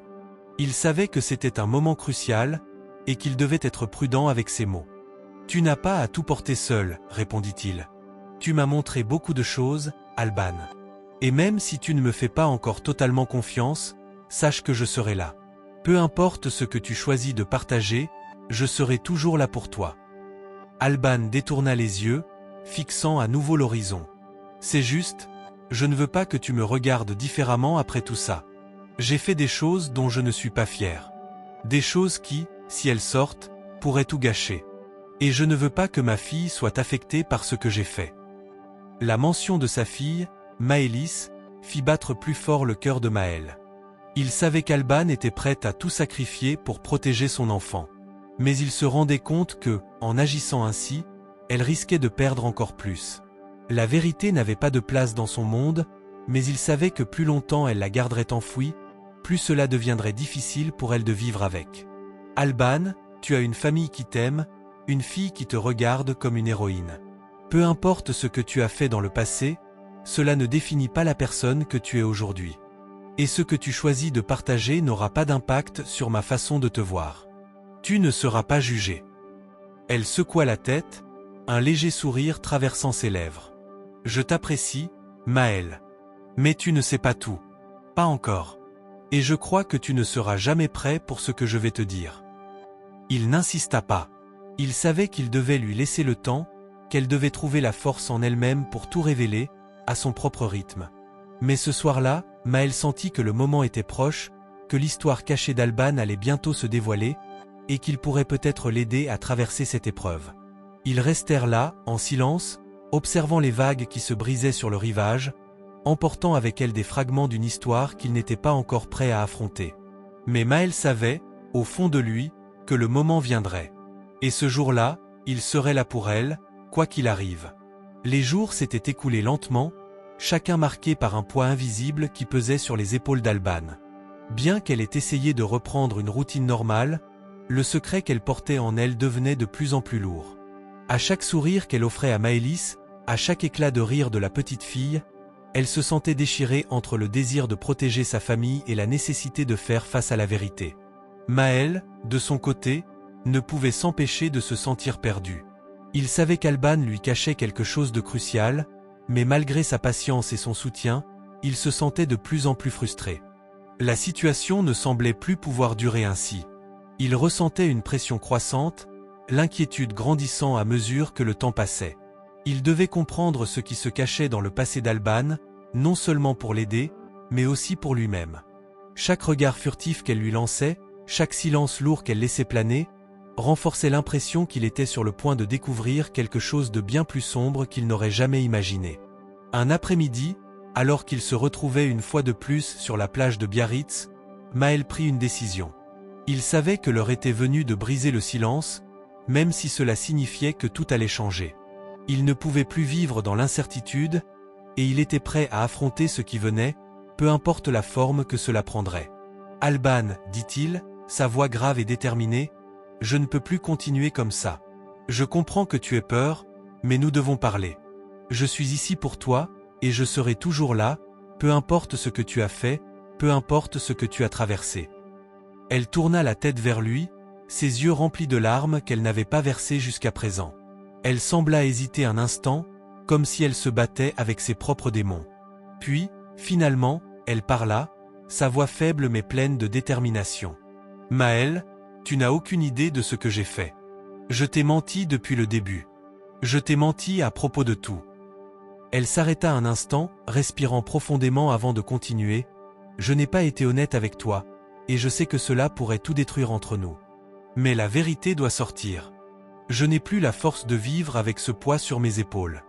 Il savait que c'était un moment crucial, et qu'il devait être prudent avec ses mots. « Tu n'as pas à tout porter seul, répondit-il. Tu m'as montré beaucoup de choses, Alban. Et même si tu ne me fais pas encore totalement confiance, sache que je serai là. Peu importe ce que tu choisis de partager, je serai toujours là pour toi. » Alban détourna les yeux, fixant à nouveau l'horizon. « C'est juste, je ne veux pas que tu me regardes différemment après tout ça. J'ai fait des choses dont je ne suis pas fier. Des choses qui, si elles sortent, pourraient tout gâcher. Et je ne veux pas que ma fille soit affectée par ce que j'ai fait. » La mention de sa fille, Maëlys, fit battre plus fort le cœur de Maël. Il savait qu'Alban était prête à tout sacrifier pour protéger son enfant. Mais il se rendait compte que, en agissant ainsi, elle risquait de perdre encore plus. La vérité n'avait pas de place dans son monde, mais il savait que plus longtemps elle la garderait enfouie, plus cela deviendrait difficile pour elle de vivre avec. « Alban, tu as une famille qui t'aime, une fille qui te regarde comme une héroïne. Peu importe ce que tu as fait dans le passé, cela ne définit pas la personne que tu es aujourd'hui. Et ce que tu choisis de partager n'aura pas d'impact sur ma façon de te voir. Tu ne seras pas jugé. » Elle secoua la tête, un léger sourire traversant ses lèvres. « Je t'apprécie, Maël. Mais tu ne sais pas tout. Pas encore. Et je crois que tu ne seras jamais prêt pour ce que je vais te dire. » Il n'insista pas. Il savait qu'il devait lui laisser le temps, qu'elle devait trouver la force en elle-même pour tout révéler, à son propre rythme. Mais ce soir-là, Maël sentit que le moment était proche, que l'histoire cachée d'Alban allait bientôt se dévoiler, et qu'il pourrait peut-être l'aider à traverser cette épreuve. Ils restèrent là, en silence, observant les vagues qui se brisaient sur le rivage, emportant avec elles des fragments d'une histoire qu'ils n'étaient pas encore prêts à affronter. Mais Maël savait, au fond de lui, que le moment viendrait. Et ce jour-là, il serait là pour elle, quoi qu'il arrive. Les jours s'étaient écoulés lentement, chacun marqué par un poids invisible qui pesait sur les épaules d'Alban. Bien qu'elle ait essayé de reprendre une routine normale, le secret qu'elle portait en elle devenait de plus en plus lourd. À chaque sourire qu'elle offrait à Maëlys, à chaque éclat de rire de la petite fille, elle se sentait déchirée entre le désir de protéger sa famille et la nécessité de faire face à la vérité. Maël, de son côté, ne pouvait s'empêcher de se sentir perdu. Il savait qu'Alban lui cachait quelque chose de crucial, mais malgré sa patience et son soutien, il se sentait de plus en plus frustré. La situation ne semblait plus pouvoir durer ainsi. Il ressentait une pression croissante, l'inquiétude grandissant à mesure que le temps passait. Il devait comprendre ce qui se cachait dans le passé d'Alban, non seulement pour l'aider, mais aussi pour lui-même. Chaque regard furtif qu'elle lui lançait, chaque silence lourd qu'elle laissait planer, renforçait l'impression qu'il était sur le point de découvrir quelque chose de bien plus sombre qu'il n'aurait jamais imaginé. Un après-midi, alors qu'il se retrouvait une fois de plus sur la plage de Biarritz, Maël prit une décision. Il savait que l'heure était venue de briser le silence, même si cela signifiait que tout allait changer. Il ne pouvait plus vivre dans l'incertitude, et il était prêt à affronter ce qui venait, peu importe la forme que cela prendrait. « Alban, dit-il, sa voix grave et déterminée, je ne peux plus continuer comme ça. Je comprends que tu aies peur, mais nous devons parler. Je suis ici pour toi, et je serai toujours là, peu importe ce que tu as fait, peu importe ce que tu as traversé. » Elle tourna la tête vers lui, ses yeux remplis de larmes qu'elle n'avait pas versées jusqu'à présent. Elle sembla hésiter un instant, comme si elle se battait avec ses propres démons. Puis, finalement, elle parla, sa voix faible mais pleine de détermination. « Maël, tu n'as aucune idée de ce que j'ai fait. Je t'ai menti depuis le début. Je t'ai menti à propos de tout. » Elle s'arrêta un instant, respirant profondément avant de continuer. « Je n'ai pas été honnête avec toi, et je sais que cela pourrait tout détruire entre nous. Mais la vérité doit sortir. Je n'ai plus la force de vivre avec ce poids sur mes épaules. »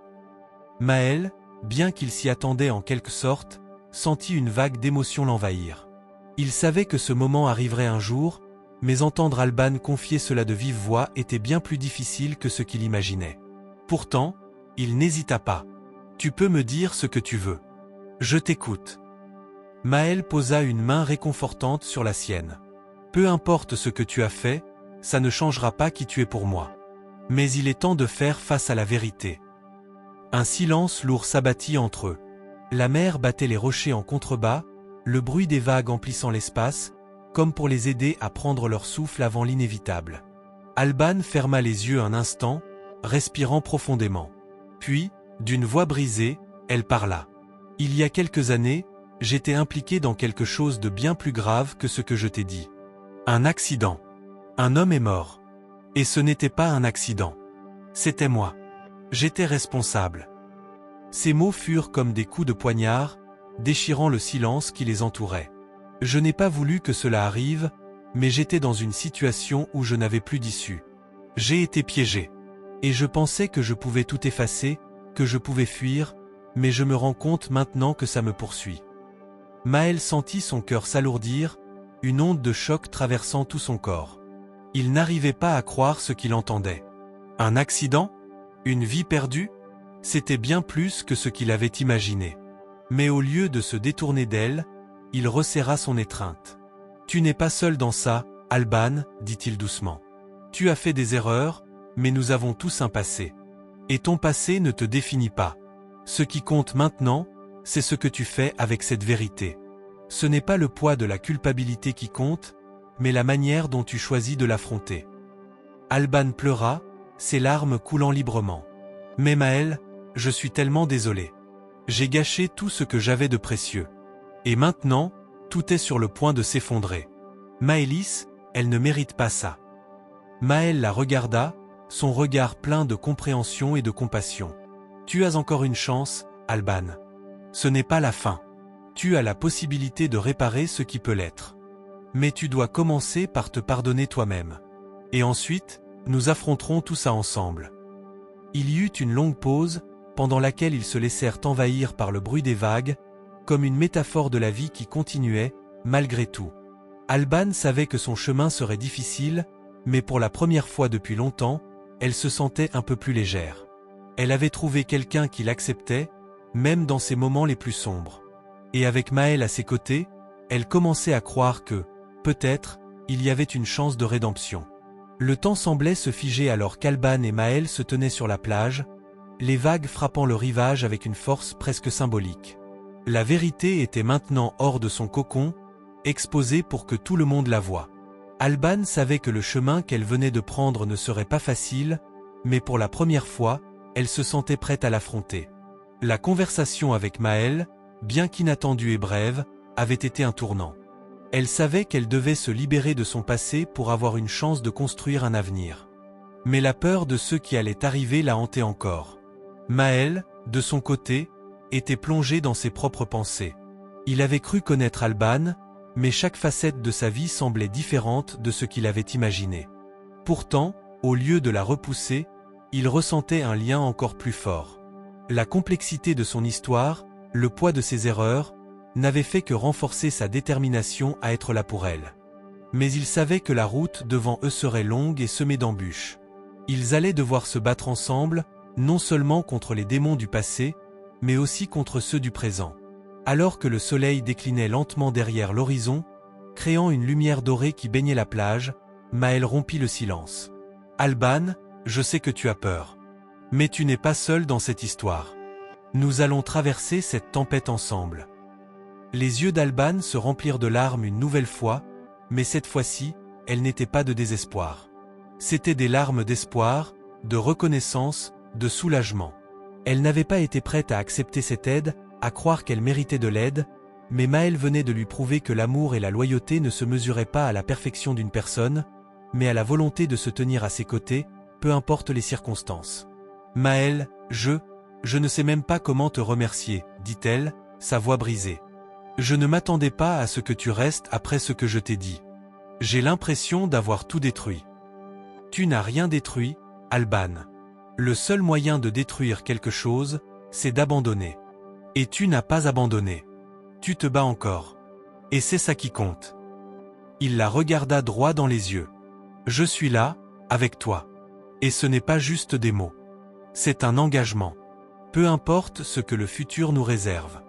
Maël, bien qu'il s'y attendait en quelque sorte, sentit une vague d'émotion l'envahir. Il savait que ce moment arriverait un jour, mais entendre Alban confier cela de vive voix était bien plus difficile que ce qu'il imaginait. Pourtant, il n'hésita pas. « Tu peux me dire ce que tu veux. Je t'écoute. » Maël posa une main réconfortante sur la sienne. « Peu importe ce que tu as fait, ça ne changera pas qui tu es pour moi. Mais il est temps de faire face à la vérité. » Un silence lourd s'abattit entre eux. La mer battait les rochers en contrebas, le bruit des vagues emplissant l'espace, comme pour les aider à prendre leur souffle avant l'inévitable. Alban ferma les yeux un instant, respirant profondément. Puis, d'une voix brisée, elle parla. « Il y a quelques années, j'étais impliqué dans quelque chose de bien plus grave que ce que je t'ai dit. Un accident. Un homme est mort. Et ce n'était pas un accident. C'était moi. J'étais responsable. » Ces mots furent comme des coups de poignard, déchirant le silence qui les entourait. Je n'ai pas voulu que cela arrive, mais j'étais dans une situation où je n'avais plus d'issue. J'ai été piégé. Et je pensais que je pouvais tout effacer, que je pouvais fuir, mais je me rends compte maintenant que ça me poursuit. Maël sentit son cœur s'alourdir, une onde de choc traversant tout son corps. Il n'arrivait pas à croire ce qu'il entendait. Un accident? Une vie perdue? C'était bien plus que ce qu'il avait imaginé. Mais au lieu de se détourner d'elle, il resserra son étreinte. « Tu n'es pas seul dans ça, Alban, dit-il doucement. Tu as fait des erreurs, mais nous avons tous un passé. Et ton passé ne te définit pas. Ce qui compte maintenant, c'est ce que tu fais avec cette vérité. Ce n'est pas le poids de la culpabilité qui compte, mais la manière dont tu choisis de l'affronter. » Alban pleura, ses larmes coulant librement. « Mais Maël, je suis tellement désolé. J'ai gâché tout ce que j'avais de précieux. Et maintenant, tout est sur le point de s'effondrer. Maëlys, elle ne mérite pas ça. » Maël la regarda, son regard plein de compréhension et de compassion. « Tu as encore une chance, Alban. Ce n'est pas la fin. Tu as la possibilité de réparer ce qui peut l'être. Mais tu dois commencer par te pardonner toi-même. Et ensuite, nous affronterons tout ça ensemble. » Il y eut une longue pause, pendant laquelle ils se laissèrent envahir par le bruit des vagues, comme une métaphore de la vie qui continuait, malgré tout. Alban savait que son chemin serait difficile, mais pour la première fois depuis longtemps, elle se sentait un peu plus légère. Elle avait trouvé quelqu'un qui l'acceptait, même dans ses moments les plus sombres. Et avec Maël à ses côtés, elle commençait à croire que, peut-être, il y avait une chance de rédemption. Le temps semblait se figer alors qu'Alban et Maël se tenaient sur la plage, les vagues frappant le rivage avec une force presque symbolique. La vérité était maintenant hors de son cocon, exposée pour que tout le monde la voie. Alban savait que le chemin qu'elle venait de prendre ne serait pas facile, mais pour la première fois, elle se sentait prête à l'affronter. La conversation avec Maël, bien qu'inattendue et brève, avait été un tournant. Elle savait qu'elle devait se libérer de son passé pour avoir une chance de construire un avenir. Mais la peur de ce qui allait arriver la hantait encore. Maël, de son côté, était plongé dans ses propres pensées. Il avait cru connaître Alban, mais chaque facette de sa vie semblait différente de ce qu'il avait imaginé. Pourtant, au lieu de la repousser, il ressentait un lien encore plus fort. La complexité de son histoire, le poids de ses erreurs, n'avait fait que renforcer sa détermination à être là pour elle. Mais il savait que la route devant eux serait longue et semée d'embûches. Ils allaient devoir se battre ensemble, non seulement contre les démons du passé, mais aussi contre ceux du présent. Alors que le soleil déclinait lentement derrière l'horizon, créant une lumière dorée qui baignait la plage, Maël rompit le silence. « Alban, je sais que tu as peur. Mais tu n'es pas seul dans cette histoire. Nous allons traverser cette tempête ensemble. » Les yeux d'Alban se remplirent de larmes une nouvelle fois, mais cette fois-ci, elles n'étaient pas de désespoir. C'étaient des larmes d'espoir, de reconnaissance, de soulagement. Elle n'avait pas été prête à accepter cette aide, à croire qu'elle méritait de l'aide, mais Maël venait de lui prouver que l'amour et la loyauté ne se mesuraient pas à la perfection d'une personne, mais à la volonté de se tenir à ses côtés, peu importe les circonstances. « Maël, je ne sais même pas comment te remercier, dit-elle, sa voix brisée. Je ne m'attendais pas à ce que tu restes après ce que je t'ai dit. J'ai l'impression d'avoir tout détruit. » « Tu n'as rien détruit, Alban. Le seul moyen de détruire quelque chose, c'est d'abandonner. Et tu n'as pas abandonné. Tu te bats encore. Et c'est ça qui compte. » Il la regarda droit dans les yeux. « Je suis là, avec toi. Et ce n'est pas juste des mots. C'est un engagement. Peu importe ce que le futur nous réserve. »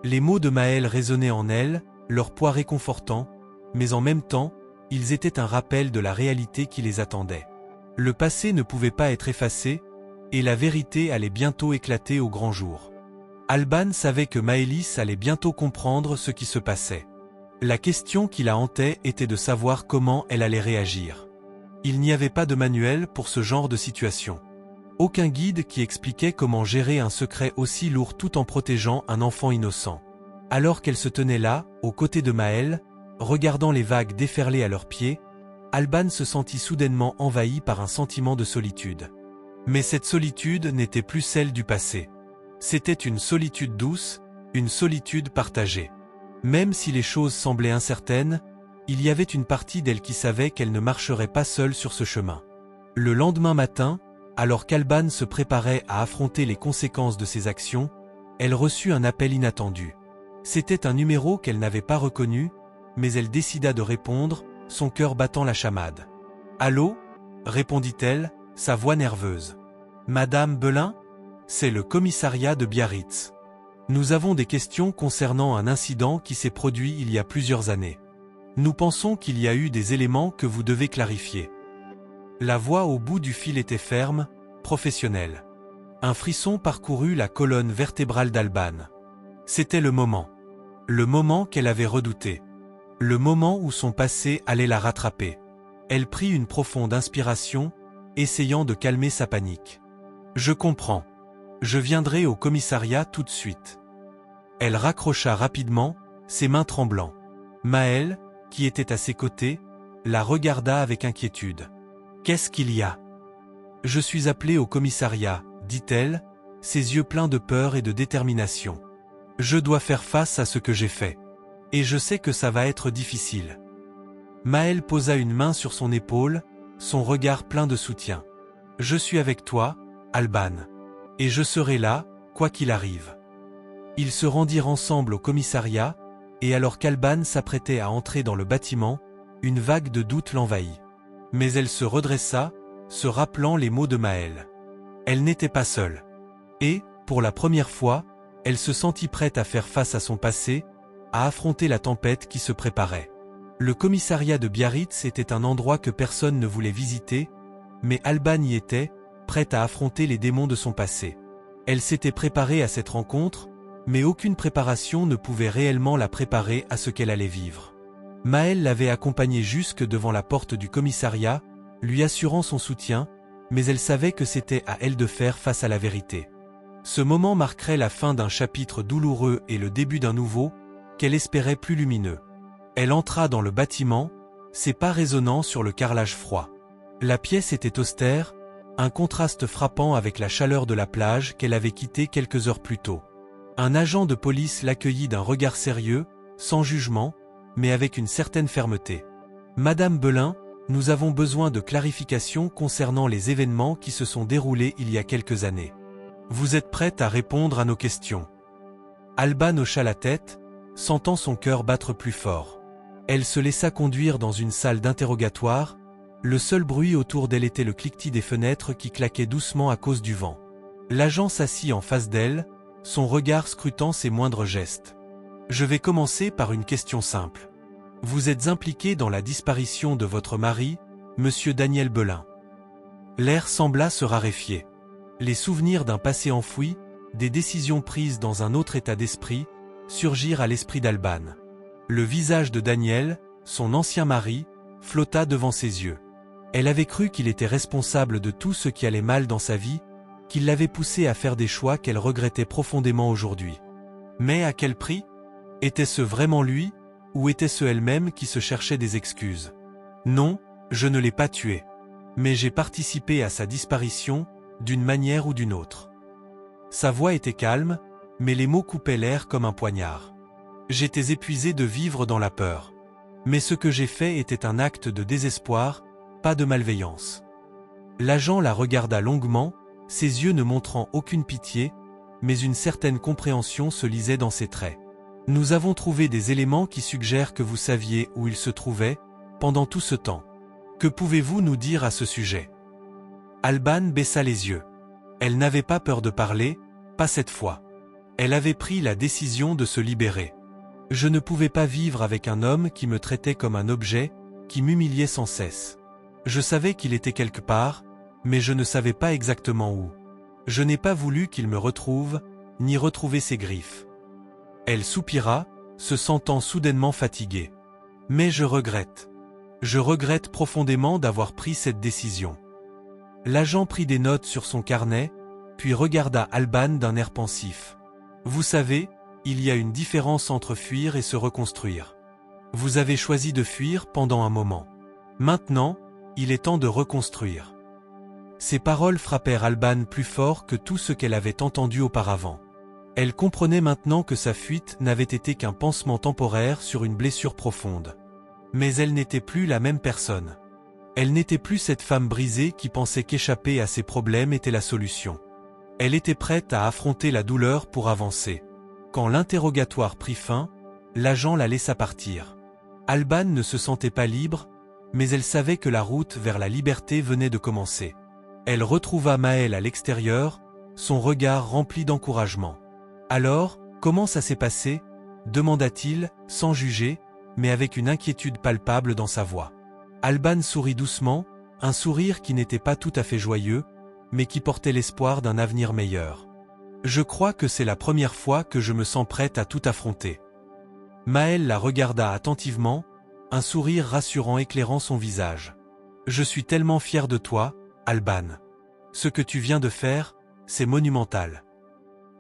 Les mots de Maël résonnaient en elle, leur poids réconfortant, mais en même temps, ils étaient un rappel de la réalité qui les attendait. Le passé ne pouvait pas être effacé, et la vérité allait bientôt éclater au grand jour. Alban savait que Maëlys allait bientôt comprendre ce qui se passait. La question qui la hantait était de savoir comment elle allait réagir. Il n'y avait pas de manuel pour ce genre de situation. Aucun guide qui expliquait comment gérer un secret aussi lourd tout en protégeant un enfant innocent. Alors qu'elle se tenait là, aux côtés de Maël, regardant les vagues déferler à leurs pieds, Alban se sentit soudainement envahi par un sentiment de solitude. Mais cette solitude n'était plus celle du passé. C'était une solitude douce, une solitude partagée. Même si les choses semblaient incertaines, il y avait une partie d'elle qui savait qu'elle ne marcherait pas seule sur ce chemin. Le lendemain matin, alors qu'Alban se préparait à affronter les conséquences de ses actions, elle reçut un appel inattendu. C'était un numéro qu'elle n'avait pas reconnu, mais elle décida de répondre, son cœur battant la chamade. « Allô » répondit-elle, sa voix nerveuse. « Madame Belin ? C'est le commissariat de Biarritz. Nous avons des questions concernant un incident qui s'est produit il y a plusieurs années. Nous pensons qu'il y a eu des éléments que vous devez clarifier. » La voix au bout du fil était ferme, professionnelle. Un frisson parcourut la colonne vertébrale d'Alban. C'était le moment. Le moment qu'elle avait redouté. Le moment où son passé allait la rattraper. Elle prit une profonde inspiration, essayant de calmer sa panique. « Je comprends. Je viendrai au commissariat tout de suite. » Elle raccrocha rapidement, ses mains tremblant. Maël, qui était à ses côtés, la regarda avec inquiétude. « Qu'est-ce qu'il y a ? » « Je suis appelée au commissariat, » dit-elle, ses yeux pleins de peur et de détermination. « Je dois faire face à ce que j'ai fait. Et je sais que ça va être difficile. » Maël posa une main sur son épaule, son regard plein de soutien. « Je suis avec toi, Alban. Et je serai là, quoi qu'il arrive. » Ils se rendirent ensemble au commissariat, et alors qu'Alban s'apprêtait à entrer dans le bâtiment, une vague de doute l'envahit. Mais elle se redressa, se rappelant les mots de Maël. Elle n'était pas seule. Et, pour la première fois, elle se sentit prête à faire face à son passé, à affronter la tempête qui se préparait. Le commissariat de Biarritz était un endroit que personne ne voulait visiter, mais Alban y était, prête à affronter les démons de son passé. Elle s'était préparée à cette rencontre, mais aucune préparation ne pouvait réellement la préparer à ce qu'elle allait vivre. Maël l'avait accompagnée jusque devant la porte du commissariat, lui assurant son soutien, mais elle savait que c'était à elle de faire face à la vérité. Ce moment marquerait la fin d'un chapitre douloureux et le début d'un nouveau, qu'elle espérait plus lumineux. Elle entra dans le bâtiment, ses pas résonnant sur le carrelage froid. La pièce était austère, un contraste frappant avec la chaleur de la plage qu'elle avait quittée quelques heures plus tôt. Un agent de police l'accueillit d'un regard sérieux, sans jugement, mais avec une certaine fermeté. « Madame Belin, nous avons besoin de clarifications concernant les événements qui se sont déroulés il y a quelques années. Vous êtes prête à répondre à nos questions ?» Alban hocha la tête, sentant son cœur battre plus fort. Elle se laissa conduire dans une salle d'interrogatoire. Le seul bruit autour d'elle était le cliquetis des fenêtres qui claquaient doucement à cause du vent. L'agent s'assit en face d'elle, son regard scrutant ses moindres gestes. « Je vais commencer par une question simple. Vous êtes impliqué dans la disparition de votre mari, Monsieur Daniel Belin. » L'air sembla se raréfier. Les souvenirs d'un passé enfoui, des décisions prises dans un autre état d'esprit, surgirent à l'esprit d'Alban. Le visage de Daniel, son ancien mari, flotta devant ses yeux. Elle avait cru qu'il était responsable de tout ce qui allait mal dans sa vie, qu'il l'avait poussée à faire des choix qu'elle regrettait profondément aujourd'hui. Mais à quel prix ? Était-ce vraiment lui, ou était-ce elle-même qui se cherchait des excuses ? Non, je ne l'ai pas tué. Mais j'ai participé à sa disparition, d'une manière ou d'une autre. Sa voix était calme, mais les mots coupaient l'air comme un poignard. J'étais épuisé de vivre dans la peur. Mais ce que j'ai fait était un acte de désespoir, pas de malveillance. L'agent la regarda longuement, ses yeux ne montrant aucune pitié, mais une certaine compréhension se lisait dans ses traits. Nous avons trouvé des éléments qui suggèrent que vous saviez où il se trouvait, pendant tout ce temps. Que pouvez-vous nous dire à ce sujet ? Alban baissa les yeux. Elle n'avait pas peur de parler, pas cette fois. Elle avait pris la décision de se libérer. Je ne pouvais pas vivre avec un homme qui me traitait comme un objet, qui m'humiliait sans cesse. Je savais qu'il était quelque part, mais je ne savais pas exactement où. Je n'ai pas voulu qu'il me retrouve, ni retrouver ses griffes. Elle soupira, se sentant soudainement fatiguée. Mais je regrette. Je regrette profondément d'avoir pris cette décision. L'agent prit des notes sur son carnet, puis regarda Alban d'un air pensif. Vous savez, il y a une différence entre fuir et se reconstruire. Vous avez choisi de fuir pendant un moment. Maintenant, il est temps de reconstruire. Ces paroles frappèrent Alban plus fort que tout ce qu'elle avait entendu auparavant. Elle comprenait maintenant que sa fuite n'avait été qu'un pansement temporaire sur une blessure profonde. Mais elle n'était plus la même personne. Elle n'était plus cette femme brisée qui pensait qu'échapper à ses problèmes était la solution. Elle était prête à affronter la douleur pour avancer. Quand l'interrogatoire prit fin, l'agent la laissa partir. Alban ne se sentait pas libre, mais elle savait que la route vers la liberté venait de commencer. Elle retrouva Maël à l'extérieur, son regard rempli d'encouragement. « Alors, comment ça s'est passé ?» demanda-t-il, sans juger, mais avec une inquiétude palpable dans sa voix. Alban sourit doucement, un sourire qui n'était pas tout à fait joyeux, mais qui portait l'espoir d'un avenir meilleur. « Je crois que c'est la première fois que je me sens prête à tout affronter. » Maël la regarda attentivement, un sourire rassurant éclairant son visage. « Je suis tellement fier de toi, Alban. Ce que tu viens de faire, c'est monumental. »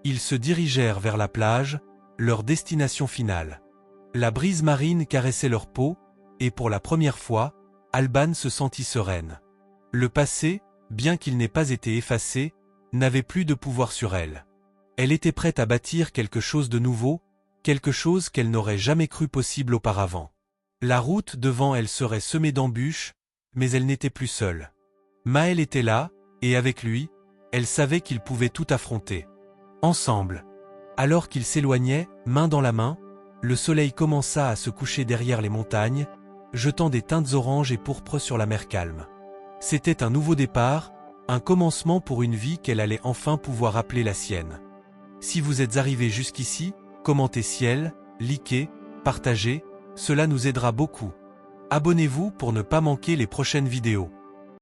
Ils se dirigèrent vers la plage, leur destination finale. La brise marine caressait leur peau, et pour la première fois, Alban se sentit sereine. Le passé, bien qu'il n'ait pas été effacé, n'avait plus de pouvoir sur elle. Elle était prête à bâtir quelque chose de nouveau, quelque chose qu'elle n'aurait jamais cru possible auparavant. La route devant elle serait semée d'embûches, mais elle n'était plus seule. Maël était là, et avec lui, elle savait qu'ils pouvaient tout affronter. Ensemble. Alors qu'ils s'éloignaient, main dans la main, le soleil commença à se coucher derrière les montagnes, jetant des teintes oranges et pourpres sur la mer calme. C'était un nouveau départ, un commencement pour une vie qu'elle allait enfin pouvoir appeler la sienne. Si vous êtes arrivés jusqu'ici, commentez ciel, likez, partagez, cela nous aidera beaucoup. Abonnez-vous pour ne pas manquer les prochaines vidéos.